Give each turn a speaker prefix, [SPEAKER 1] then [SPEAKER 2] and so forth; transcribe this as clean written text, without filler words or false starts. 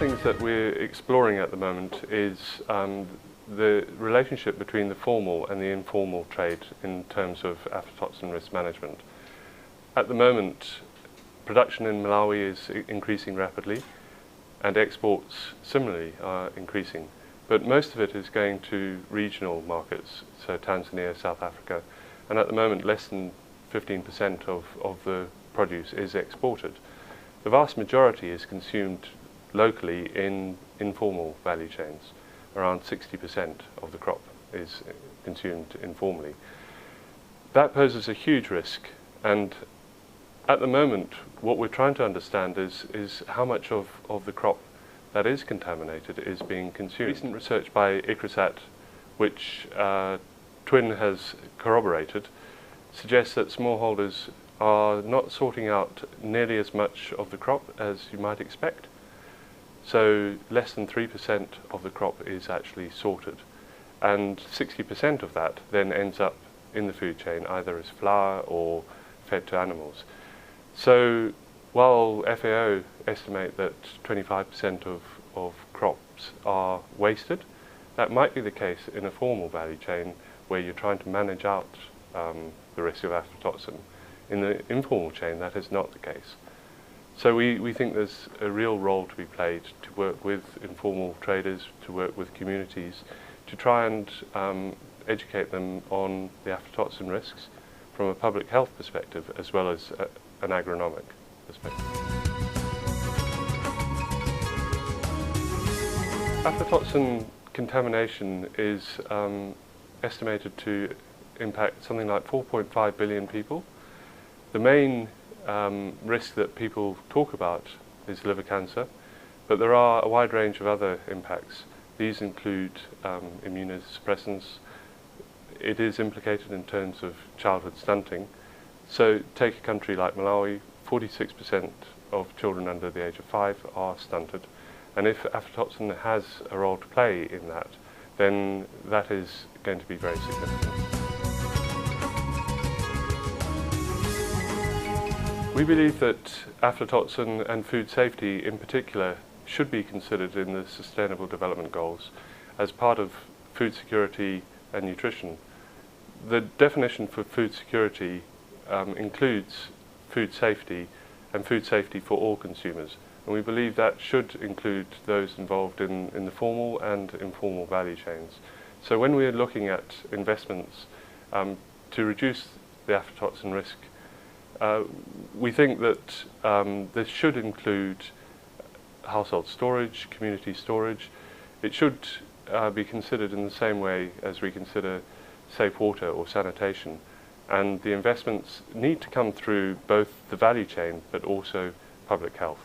[SPEAKER 1] things that we're exploring at the moment is the relationship between the formal and the informal trade in terms of aflatoxin risk management. At the moment, production in Malawi is increasing rapidly and exports similarly are increasing, but most of it is going to regional markets, so Tanzania, South Africa, and at the moment less than 15% of the produce is exported. The vast majority is consumed locally in informal value chains. Around 60% of the crop is consumed informally. That poses a huge risk, and at the moment what we're trying to understand is how much of the crop that is contaminated is being consumed. Recent research by ICRISAT, which Twin has corroborated, suggests that smallholders are not sorting out nearly as much of the crop as you might expect. So less than 3% of the crop is actually sorted, and 60% of that then ends up in the food chain either as flour or fed to animals. So while FAO estimate that 25% of crops are wasted, that might be the case in a formal value chain where you're trying to manage out the risk of aflatoxin. In the informal chain, that is not the case. So we think there's a real role to be played to work with informal traders, to work with communities, to try and educate them on the aflatoxin risks from a public health perspective as well as an agronomic perspective. Aflatoxin contamination is estimated to impact something like 4.5 billion people. The main risk that people talk about is liver cancer, but there are a wide range of other impacts. These include immunosuppressants. It is implicated in terms of childhood stunting. So take a country like Malawi, 46% of children under the age of 5 are stunted, and if aflatoxin has a role to play in that, then that is going to be very significant. We believe that aflatoxin and food safety in particular should be considered in the Sustainable Development Goals as part of food security and nutrition. The definition for food security includes food safety and food safety for all consumers, and we believe that should include those involved in the formal and informal value chains. So when we're looking at investments to reduce the aflatoxin risk, we think that this should include household storage, community storage. It should be considered in the same way as we consider safe water or sanitation. And the investments need to come through both the value chain but also public health.